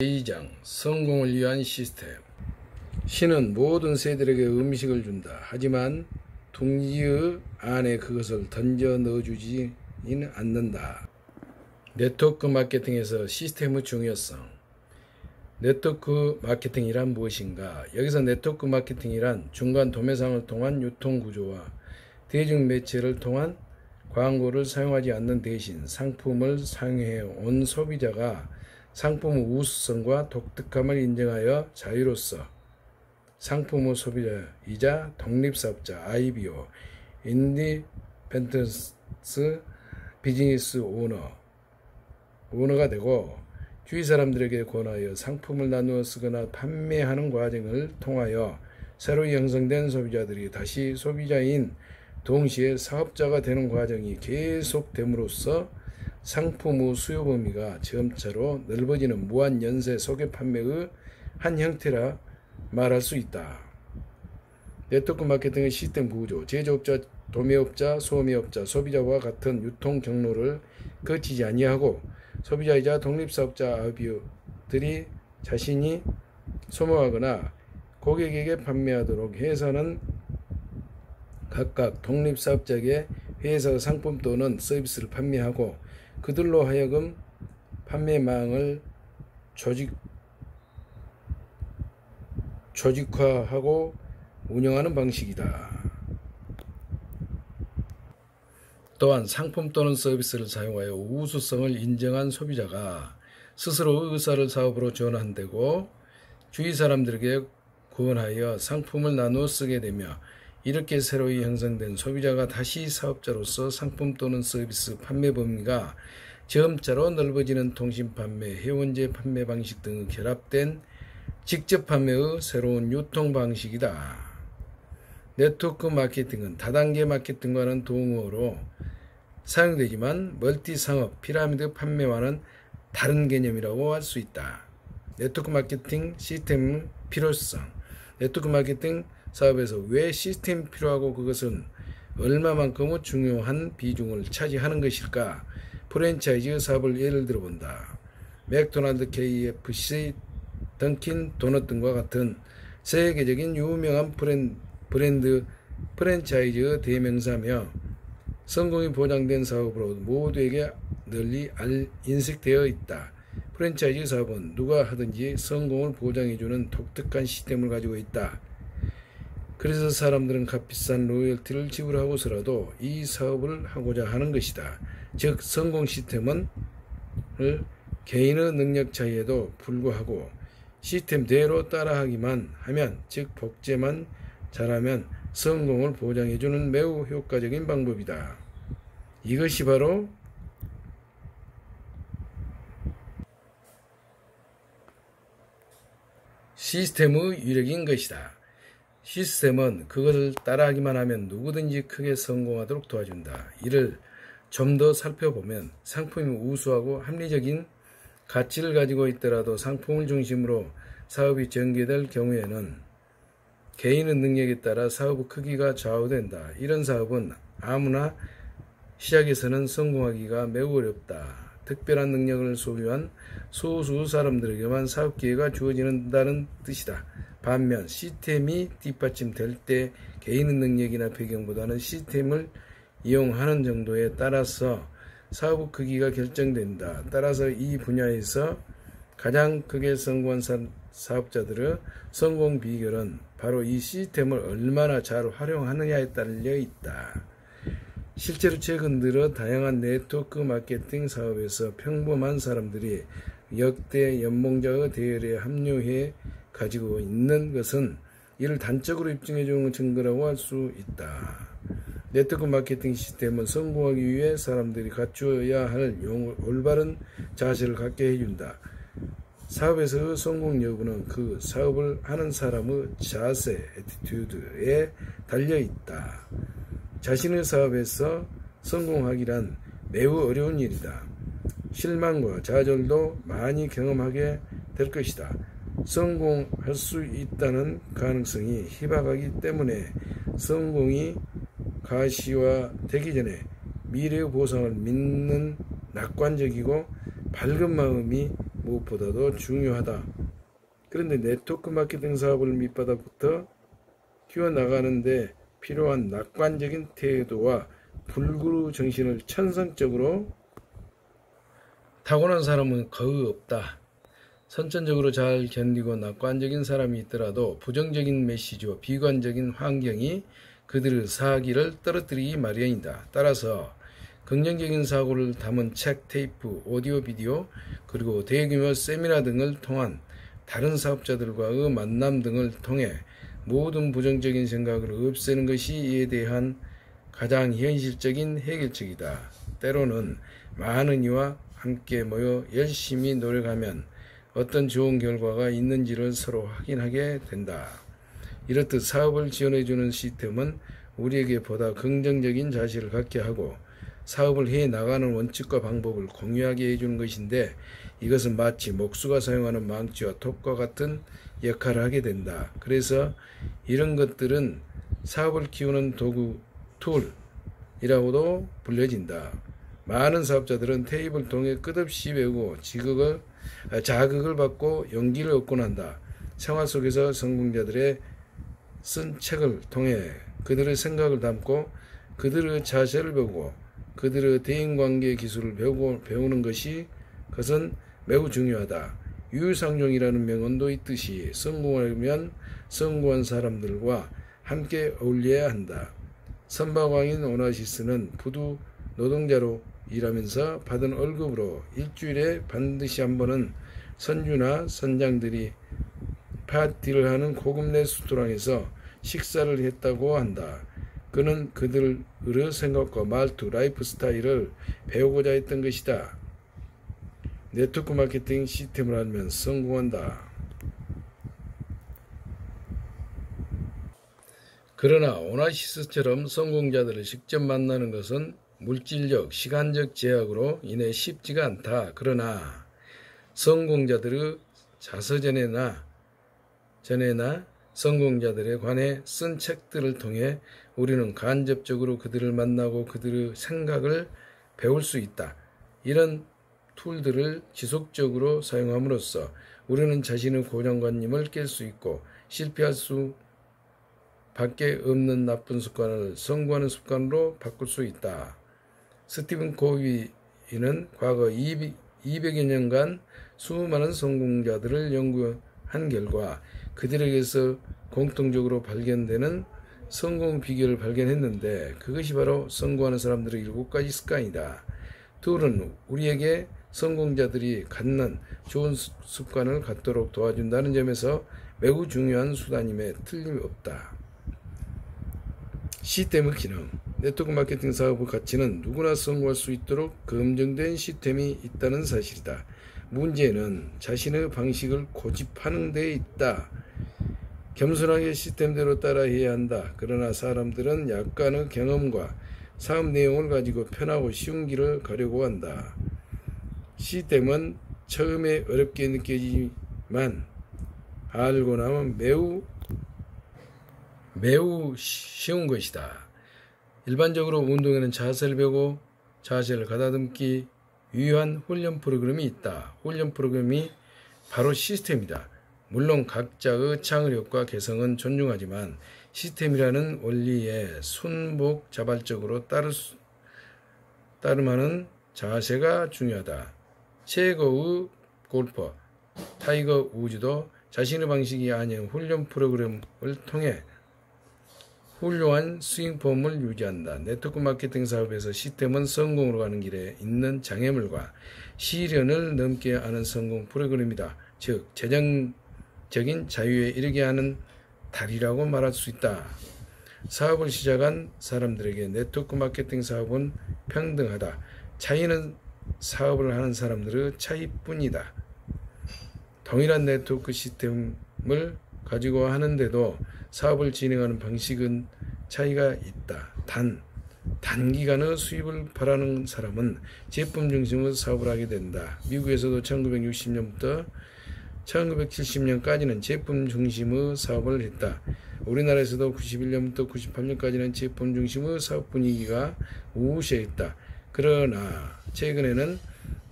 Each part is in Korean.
제2장 성공을 위한 시스템. 신은 모든 새들에게 음식을 준다. 하지만 둥지의 안에 그것을 던져 넣어주지는 않는다. 네트워크 마케팅에서 시스템의 중요성. 네트워크 마케팅이란 무엇인가? 여기서 네트워크 마케팅이란 중간 도매상을 통한 유통구조와 대중매체를 통한 광고를 사용하지 않는 대신 상품을 사용해온 소비자가 상품의 우수성과 독특함을 인정하여 자유로서 상품의 소비자이자 독립사업자 IBO 인디펜던스 비즈니스 오너가 되고 주위 사람들에게 권하여 상품을 나누어 쓰거나 판매하는 과정을 통하여 새로 형성된 소비자들이 다시 소비자인 동시에 사업자가 되는 과정이 계속됨으로써 상품의 수요 범위가 점차로 넓어지는 무한 연쇄 소개 판매의 한 형태라 말할 수 있다. 네트워크 마케팅의 시스템 구조, 제조업자, 도매업자, 소매업자, 소비자와 같은 유통 경로를 거치지 아니하고 소비자이자 독립사업자 IBO들이 자신이 소모하거나 고객에게 판매하도록 해서는 각각 독립사업자에게 회사 상품 또는 서비스를 판매하고 그들로 하여금 판매망을 조직화하고 운영하는 방식이다. 또한 상품 또는 서비스를 사용하여 우수성을 인정한 소비자가 스스로 의사를 사업으로 전환되고 주위 사람들에게 권하여 상품을 나누어 쓰게 되며 이렇게 새로이 형성된 소비자가 다시 사업자로서 상품 또는 서비스 판매 범위가 점차로 넓어지는 통신 판매, 회원제 판매 방식 등의 결합된 직접 판매의 새로운 유통 방식이다. 네트워크 마케팅은 다단계 마케팅과는 동어로 사용되지만 멀티 상업, 피라미드 판매와는 다른 개념이라고 할 수 있다. 네트워크 마케팅 시스템의 필요성. 네트워크 마케팅 사업에서 왜 시스템이 필요하고 그것은 얼마만큼의 중요한 비중을 차지하는 것일까? 프랜차이즈 사업을 예를 들어 본다. 맥도날드, KFC, 던킨 도넛 등과 같은 세계적인 유명한 브랜드 프랜차이즈의 대명사며 성공이 보장된 사업으로 모두에게 널리 인식되어 있다. 프랜차이즈 사업은 누가 하든지 성공을 보장해주는 독특한 시스템을 가지고 있다. 그래서 사람들은 값비싼 로열티를 지불하고서라도 이 사업을 하고자 하는 것이다. 즉 성공 시스템은 개인의 능력 차이에도 불구하고 시스템대로 따라하기만 하면, 즉 복제만 잘하면 성공을 보장해주는 매우 효과적인 방법이다. 이것이 바로 시스템의 위력인 것이다. 시스템은 그것을 따라하기만 하면 누구든지 크게 성공하도록 도와준다. 이를 좀 더 살펴보면 상품이 우수하고 합리적인 가치를 가지고 있더라도 상품을 중심으로 사업이 전개될 경우에는 개인의 능력에 따라 사업의 크기가 좌우된다. 이런 사업은 아무나 시작에서는 성공하기가 매우 어렵다. 특별한 능력을 소유한 소수 사람들에게만 사업 기회가 주어진다는 뜻이다. 반면 시스템이 뒷받침될 때 개인의 능력이나 배경보다는 시스템을 이용하는 정도에 따라서 사업의 크기가 결정된다. 따라서 이 분야에서 가장 크게 성공한 사업자들의 성공 비결은 바로 이 시스템을 얼마나 잘 활용하느냐에 달려 있다. 실제로 최근 들어 다양한 네트워크 마케팅 사업에서 평범한 사람들이 역대 연봉자의 대열에 합류해 가지고 있는 것은 이를 단적으로 입증해 주는 증거라고 할 수 있다. 네트워크 마케팅 시스템은 성공하기 위해 사람들이 갖추어야 할 올바른 자세를 갖게 해준다. 사업에서의 성공 여부는 그 사업을 하는 사람의 자세, 애티튜드에 달려있다. 자신의 사업에서 성공하기란 매우 어려운 일이다. 실망과 좌절도 많이 경험하게 될 것이다. 성공할 수 있다는 가능성이 희박하기 때문에 성공이 가시화되기 전에 미래의 보상을 믿는 낙관적이고 밝은 마음이 무엇보다도 중요하다. 그런데 네트워크 마케팅 사업을 밑바닥부터 키워나가는데 필요한 낙관적인 태도와 불구루 정신을 천성적으로 타고난 사람은 거의 없다. 선천적으로 잘 견디고 낙관적인 사람이 있더라도 부정적인 메시지와 비관적인 환경이 그들의 사기를 떨어뜨리기 마련이다. 따라서 긍정적인 사고를 담은 책, 테이프, 오디오, 비디오, 그리고 대규모 세미나 등을 통한 다른 사업자들과의 만남 등을 통해 모든 부정적인 생각을 없애는 것이 이에 대한 가장 현실적인 해결책이다. 때로는 많은 이와 함께 모여 열심히 노력하면 어떤 좋은 결과가 있는지를 서로 확인하게 된다. 이렇듯 사업을 지원해주는 시스템은 우리에게 보다 긍정적인 자세를 갖게 하고 사업을 해 나가는 원칙과 방법을 공유하게 해주는 것인데, 이것은 마치 목수가 사용하는 망치와 톱과 같은 역할을 하게 된다. 그래서 이런 것들은 사업을 키우는 도구, 툴이라고도 불려진다. 많은 사업자들은 테이프를 통해 끝없이 배우고 자극을 받고 용기를 얻곤 한다. 생활 속에서 성공자들의 쓴 책을 통해 그들의 생각을 담고 그들의 자세를 배우고 그들의 대인관계 기술을 배우는 그것은 매우 중요하다. 유유상종이라는 명언도 있듯이 성공하려면 성공한 사람들과 함께 어울려야 한다. 선박왕인 오나시스는 부두 노동자로 일하면서 받은 월급으로 일주일에 반드시 한 번은 선주나 선장들이 파티를 하는 고급 레스토랑에서 식사를 했다고 한다. 그는 그들의 생각과 말투, 라이프 스타일을 배우고자 했던 것이다. 네트워크 마케팅 시스템을 알면 성공한다. 그러나 오나시스처럼 성공자들을 직접 만나는 것은 물질적, 시간적 제약으로 인해 쉽지가 않다. 그러나 성공자들의 자서전에나 성공자들에 관해 쓴 책들을 통해 우리는 간접적으로 그들을 만나고 그들의 생각을 배울 수 있다. 이런 툴들을 지속적으로 사용함으로써 우리는 자신의 고정관념을 깰 수 있고 실패할 수 밖에 없는 나쁜 습관을 성공하는 습관으로 바꿀 수 있다. 스티븐 코비는 과거 200여 년간 수많은 성공자들을 연구한 결과 그들에게서 공통적으로 발견되는 성공 비결을 발견했는데, 그것이 바로 성공하는 사람들의 7가지 습관이다. 툴은 우리에게 성공자들이 갖는 좋은 습관을 갖도록 도와준다는 점에서 매우 중요한 수단임에 틀림없다. 시스템의 기능. 네트워크 마케팅 사업의 가치는 누구나 성공할 수 있도록 검증된 시스템이 있다는 사실이다. 문제는 자신의 방식을 고집하는 데 있다. 겸손하게 시스템대로 따라해야 한다. 그러나 사람들은 약간의 경험과 사업 내용을 가지고 편하고 쉬운 길을 가려고 한다. 시스템은 처음에 어렵게 느껴지지만 알고 나면 매우 쉬운 것이다. 일반적으로 운동에는 자세를 배우고 자세를 가다듬기 위한 훈련 프로그램이 있다. 훈련 프로그램이 바로 시스템이다. 물론 각자의 창의력과 개성은 존중하지만 시스템이라는 원리에 순복자발적으로 따름하는 자세가 중요하다. 최고의 골퍼 타이거 우즈도 자신의 방식이 아닌 훈련 프로그램을 통해 훌륭한 스윙 폼을 유지한다. 네트워크 마케팅 사업에서 시스템은 성공으로 가는 길에 있는 장애물과 시련을 넘게 하는 성공 프로그램이다. 즉 재정적인 자유에 이르게 하는 달이라고 말할 수 있다. 사업을 시작한 사람들에게 네트워크 마케팅 사업은 평등하다. 차이는 사업을 하는 사람들의 차이뿐이다. 동일한 네트워크 시스템을 가지고 하는데도 사업을 진행하는 방식은 차이가 있다. 단기간의 수입을 바라는 사람은 제품 중심의 사업을 하게 된다. 미국에서도 1960년부터 1970년까지는 제품 중심의 사업을 했다. 우리나라에서도 91년부터 98년까지는 제품 중심의 사업 분위기가 우세했다. 그러나 최근에는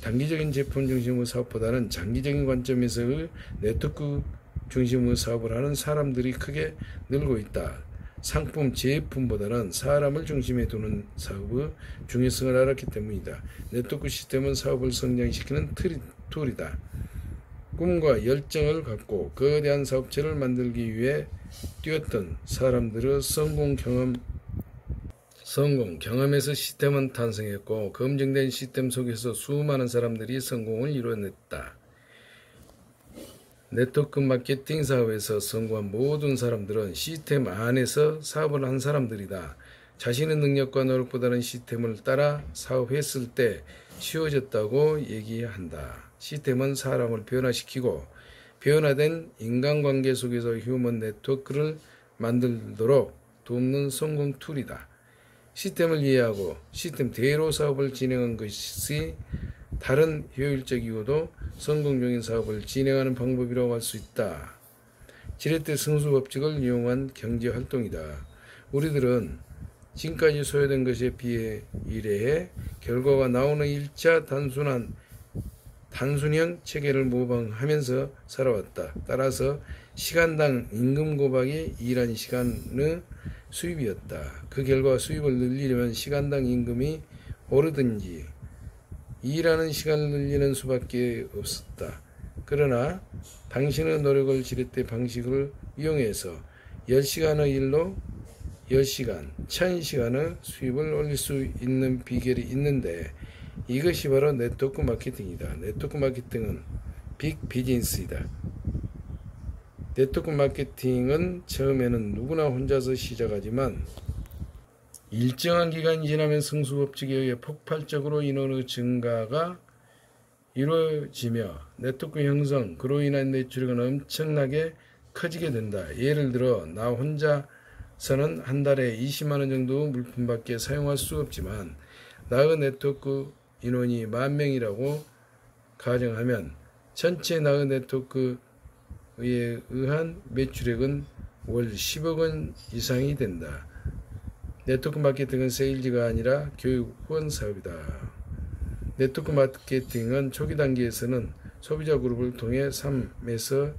단기적인 제품 중심의 사업보다는 장기적인 관점에서의 네트워크 중심의 사업을 하는 사람들이 크게 늘고 있다. 상품, 제품보다는 사람을 중심에 두는 사업의 중요성을 알았기 때문이다. 네트워크 시스템은 사업을 성장시키는 툴이다. 꿈과 열정을 갖고 거대한 사업체를 만들기 위해 뛰었던 사람들의 성공 경험에서 시스템은 탄생했고, 검증된 시스템 속에서 수많은 사람들이 성공을 이뤄냈다. 네트워크 마케팅 사업에서 성공한 모든 사람들은 시스템 안에서 사업을 한 사람들이다. 자신의 능력과 노력보다는 시스템을 따라 사업했을 때 쉬워졌다고 얘기한다. 시스템은 사람을 변화시키고 변화된 인간관계 속에서 휴먼 네트워크를 만들도록 돕는 성공 툴이다. 시스템을 이해하고 시스템대로 사업을 진행한 것이 다른 효율적이고도 성공적인 사업을 진행하는 방법이라고 할 수 있다. 지렛대 승수법칙을 이용한 경제활동이다. 우리들은 지금까지 소요된 것에 비해 결과가 나오는 1차 단순형 체계를 모방하면서 살아왔다. 따라서 시간당 임금 고박이 일한 시간의 수입이었다. 그 결과 수입을 늘리려면 시간당 임금이 오르든지 일하는 시간을 늘리는 수밖에 없었다. 그러나 당신의 노력을 지렛대 방식을 이용해서 10시간의 일로 10시간, 1000시간의 수입을 올릴 수 있는 비결이 있는데, 이것이 바로 네트워크 마케팅이다. 네트워크 마케팅은 빅 비즈니스이다. 네트워크 마케팅은 처음에는 누구나 혼자서 시작하지만 일정한 기간이 지나면 승수법칙에 의해 폭발적으로 인원의 증가가 이루어지며 네트워크 형성, 그로 인한 매출액은 엄청나게 커지게 된다. 예를 들어 나 혼자서는 한 달에 20만 원 정도 물품밖에 사용할 수 없지만 나의 네트워크 인원이 10,000명이라고 가정하면 전체 나의 네트워크에 의한 매출액은 월 10억 원 이상이 된다. 네트워크 마케팅은 세일즈가 아니라 교육 후원 사업이다. 네트워크 마케팅은 초기 단계에서는 소비자 그룹을 통해 3에서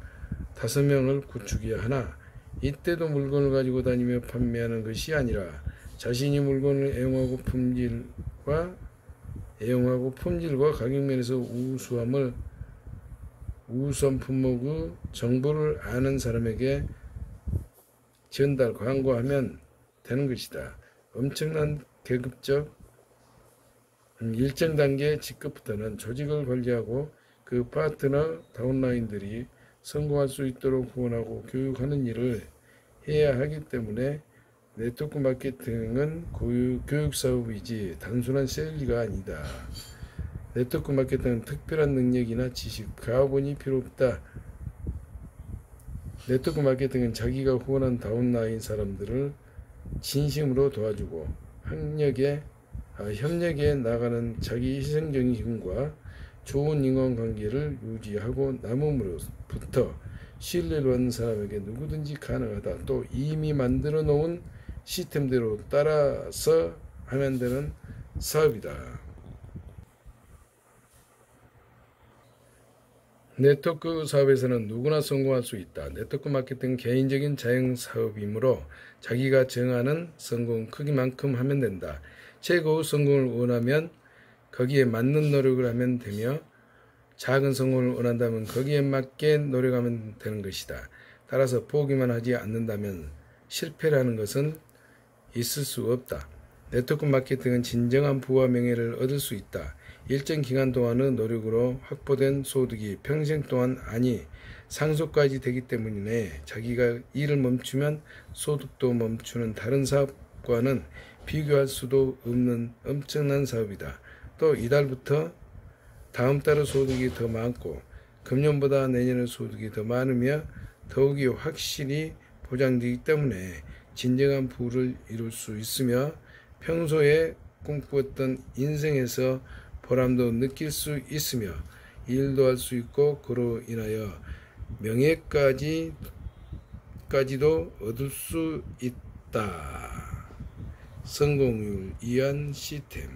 5명을 구축해야 하나, 이때도 물건을 가지고 다니며 판매하는 것이 아니라 자신이 물건을 애용하고 품질과 가격 면에서 우수한 품목의 정보를 아는 사람에게 광고하면 되는 것이다. 엄청난 계급적 일정 단계 직급부터는 조직을 관리하고 그 파트너 다운라인들이 성공할 수 있도록 후원하고 교육하는 일을 해야 하기 때문에 네트워크 마케팅은 교육 사업이지 단순한 세일즈가 아니다. 네트워크 마케팅은 특별한 능력이나 지식, 가업원이 필요 없다. 네트워크 마케팅은 자기가 후원한 다운라인 사람들을 진심으로 도와주고 협력에 나가는 자기 희생적인 힘과 좋은 인간관계를 유지하고 남음으로부터 신뢰를 받는 사람에게 누구든지 가능하다. 또 이미 만들어 놓은 시스템대로 따라서 하면 되는 사업이다. 네트워크 사업에서는 누구나 성공할 수 있다. 네트워크 마케팅은 개인적인 자영 사업이므로 자기가 정하는 성공 크기만큼 하면 된다. 최고의 성공을 원하면 거기에 맞는 노력을 하면 되며, 작은 성공을 원한다면 거기에 맞게 노력하면 되는 것이다. 따라서 포기만 하지 않는다면 실패라는 것은 있을 수 없다. 네트워크 마케팅은 진정한 부와 명예를 얻을 수 있다. 일정 기간 동안의 노력으로 확보된 소득이 평생 동안 상속까지 되기 때문이네. 자기가 일을 멈추면 소득도 멈추는 다른 사업과는 비교할 수도 없는 엄청난 사업이다. 또 이달부터 다음 달의 소득이 더 많고 금년보다 내년의 소득이 더 많으며 더욱이 확실히 보장되기 때문에 진정한 부를 이룰 수 있으며 평소에 꿈꾸었던 인생에서 보람도 느낄 수 있으며 일도 할 수 있고 그로 인하여 명예까지도 얻을 수 있다. 성공률 이한 시스템.